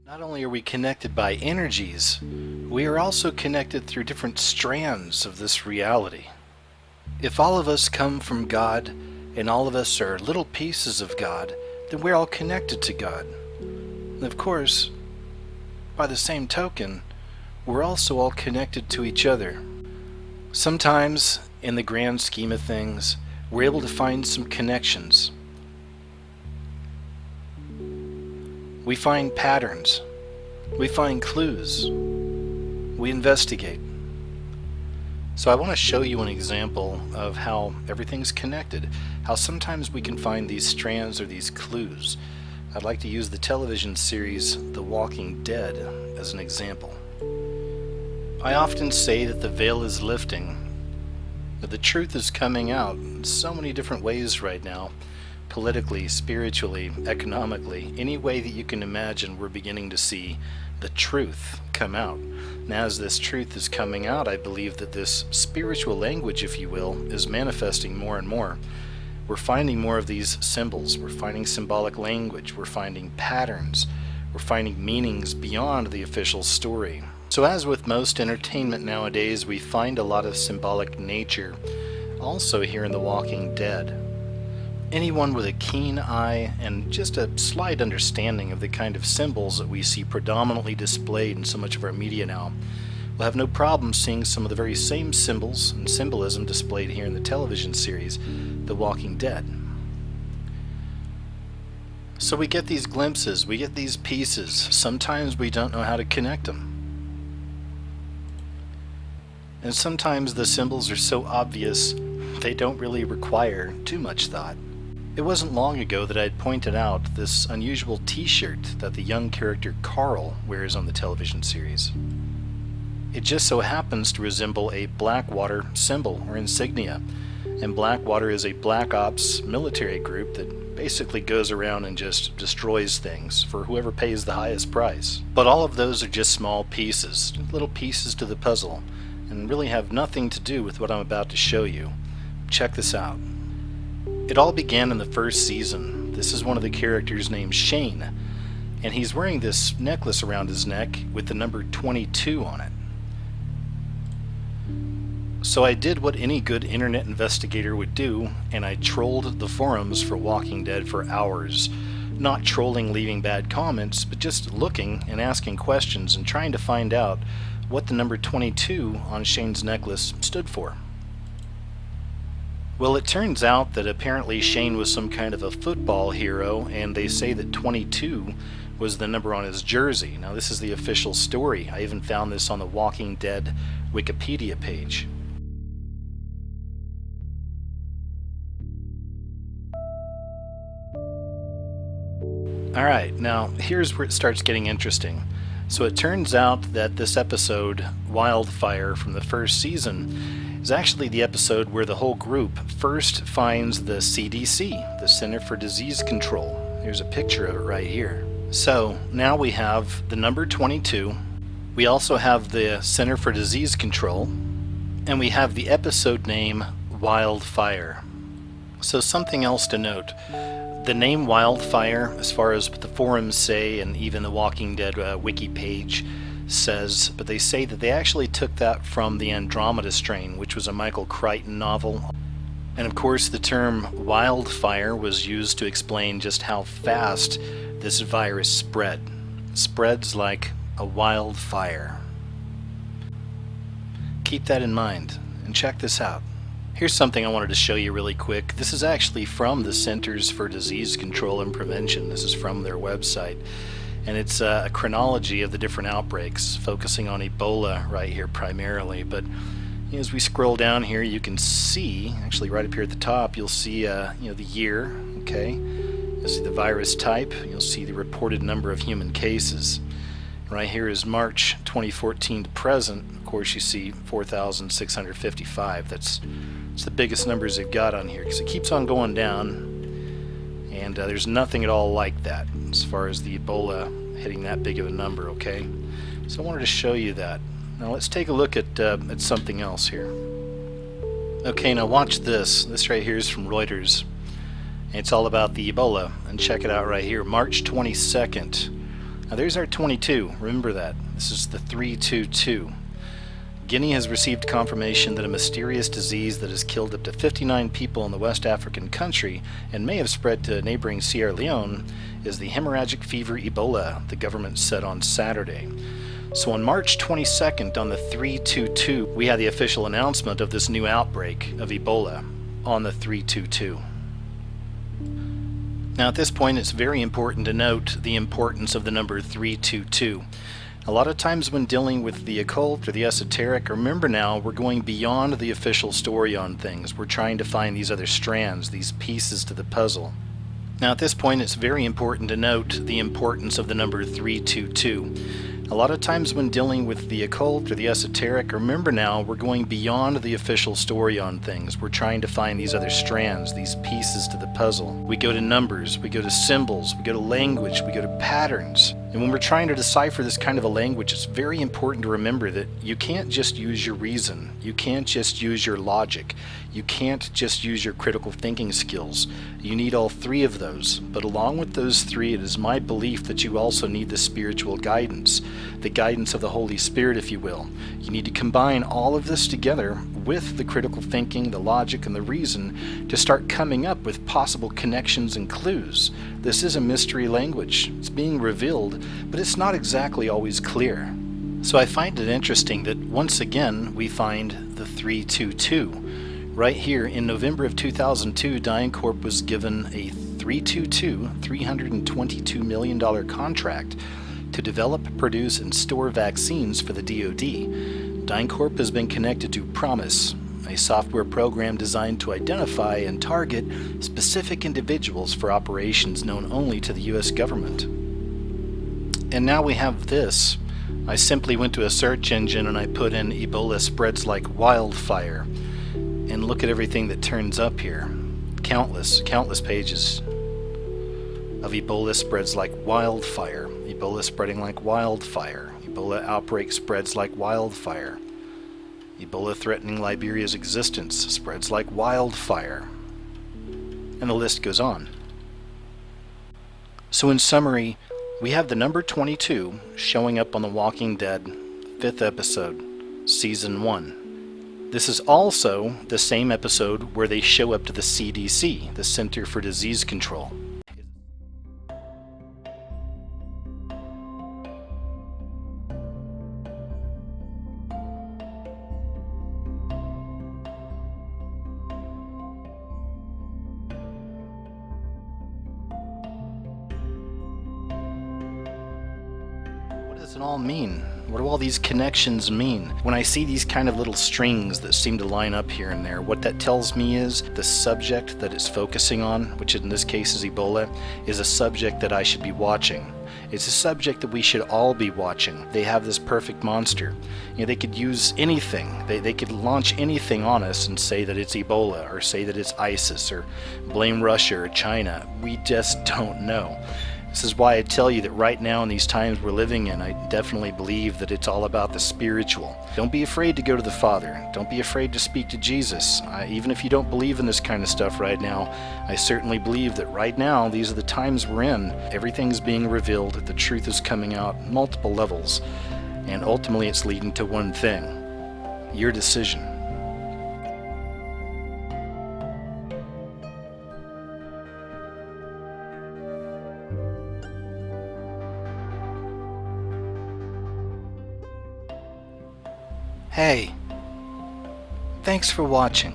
Not only are we connected by energies, we are also connected through different strands of this reality. If all of us come from God, and all of us are little pieces of God, then we're all connected to God. And of course, by the same token, we're also all connected to each other. Sometimes, in the grand scheme of things, we're able to find some connections. We find patterns. We find clues. We investigate. So I want to show you an example of how everything's connected, how sometimes we can find these strands or these clues. I'd like to use the television series The Walking Dead as an example. I often say that the veil is lifting, that the truth is coming out in so many different ways right now. Politically, spiritually, economically, any way that you can imagine, we're beginning to see the truth come out. And as this truth is coming out, I believe that this spiritual language, if you will, is manifesting more and more. We're finding more of these symbols. We're finding symbolic language. We're finding patterns. We're finding meanings beyond the official story. So as with most entertainment nowadays, we find a lot of symbolic nature also here in The Walking Dead. Anyone with a keen eye and just a slight understanding of the kind of symbols that we see predominantly displayed in so much of our media now will have no problem seeing some of the very same symbols and symbolism displayed here in the television series The Walking Dead. So we get these glimpses, we get these pieces. Sometimes we don't know how to connect them. And sometimes the symbols are so obvious they don't really require too much thought. It wasn't long ago that I had pointed out this unusual t-shirt that the young character Carl wears on the television series. It just so happens to resemble a Blackwater symbol or insignia, and Blackwater is a Black Ops military group that basically goes around and just destroys things for whoever pays the highest price. But all of those are just small pieces, little pieces to the puzzle, and really have nothing to do with what I'm about to show you. Check this out. It all began in the first season. This is one of the characters named Shane, and he's wearing this necklace around his neck with the number 22 on it. So I did what any good internet investigator would do, and I trolled the forums for Walking Dead for hours. Not trolling leaving bad comments, but just looking and asking questions and trying to find out what the number 22 on Shane's necklace stood for. Well, it turns out that apparently Shane was some kind of a football hero, and they say that 22 was the number on his jersey. Now, this is the official story. I even found this on the Walking Dead Wikipedia page. Alright, now here's where it starts getting interesting. So it turns out that this episode, Wildfire, from the first season, is actually the episode where the whole group first finds the CDC, the Center for Disease Control. Here's a picture of it right here. So now we have the number 22, we also have the Center for Disease Control, and we have the episode name Wildfire. So something else to note. The name Wildfire, as far as what the forums say, and even the Walking Dead wiki page says, but they say that they actually took that from the Andromeda Strain, which was a Michael Crichton novel. And of course the term wildfire was used to explain just how fast this virus spread. It spreads like a wildfire. Keep that in mind, and check this out. Here's something I wanted to show you really quick. This is actually from the Centers for Disease Control and Prevention. This is from their website. And it's a chronology of the different outbreaks, focusing on Ebola right here primarily. But as we scroll down here, you can see, actually right up here at the top, you'll see the year, okay? You'll see the virus type, you'll see the reported number of human cases. Right here is March 2014 to present. Of course, you see 4,655. That's the biggest numbers they've got on here, because it keeps on going down. And there's nothing at all like that as far as the Ebola hitting that big of a number, okay? So I wanted to show you that. Now let's take a look at something else here. Okay, now watch this. This right here is from Reuters. It's all about the Ebola, and check it out right here. March 22nd, Now there's our 22. Remember that. This is the 322. Guinea has received confirmation that a mysterious disease that has killed up to 59 people in the West African country and may have spread to neighboring Sierra Leone is the hemorrhagic fever Ebola, the government said on Saturday. So on March 22nd, on the 322, we had the official announcement of this new outbreak of Ebola on the 322. Now at this point, it's very important to note the importance of the number 322. A lot of times when dealing with the occult or the esoteric, remember now, we're going beyond the official story on things. We're trying to find these other strands, these pieces to the puzzle. Now at this point, it's very important to note the importance of the number 322. A lot of times when dealing with the occult or the esoteric, remember now, we're going beyond the official story on things. We're trying to find these other strands, these pieces to the puzzle. We go to numbers, we go to symbols, we go to language, we go to patterns. And when we're trying to decipher this kind of a language, it's very important to remember that you can't just use your reason. You can't just use your logic. You can't just use your critical thinking skills. You need all three of those. But along with those three, it is my belief that you also need the spiritual guidance, the guidance of the Holy Spirit, if you will. You need to combine all of this together with the critical thinking, the logic, and the reason to start coming up with possible connections and clues. This is a mystery language. It's being revealed, but it's not exactly always clear. So I find it interesting that once again we find the 322. Right here in November of 2002, DynCorp was given a 322, $322 million contract to develop, produce, and store vaccines for the DoD. DynCorp has been connected to Promise, a software program designed to identify and target specific individuals for operations known only to the U.S. government. And now we have this. I simply went to a search engine and I put in Ebola spreads like wildfire. And look at everything that turns up here. Countless pages of Ebola spreads like wildfire. Ebola spreading like wildfire. Ebola outbreak spreads like wildfire. Ebola threatening Liberia's existence spreads like wildfire. And the list goes on. So in summary, we have the number 22 showing up on The Walking Dead, 5th episode, Season 1. This is also the same episode where they show up to the CDC, the Center for Disease Control. What does it all mean? What do all these connections mean? When I see these kind of little strings that seem to line up here and there, what that tells me is the subject that it's focusing on, which in this case is Ebola, is a subject that I should be watching. It's a subject that we should all be watching. They have this perfect monster. You know, they could use anything. They could launch anything on us and say that it's Ebola, or say that it's ISIS, or blame Russia or China. We just don't know. This is why I tell you that right now in these times we're living in, I definitely believe that it's all about the spiritual. Don't be afraid to go to the Father. Don't be afraid to speak to Jesus. Even if you don't believe in this kind of stuff right now, I certainly believe that right now these are the times we're in. Everything's being revealed. The truth is coming out multiple levels. And ultimately it's leading to one thing: your decision. Hey, thanks for watching.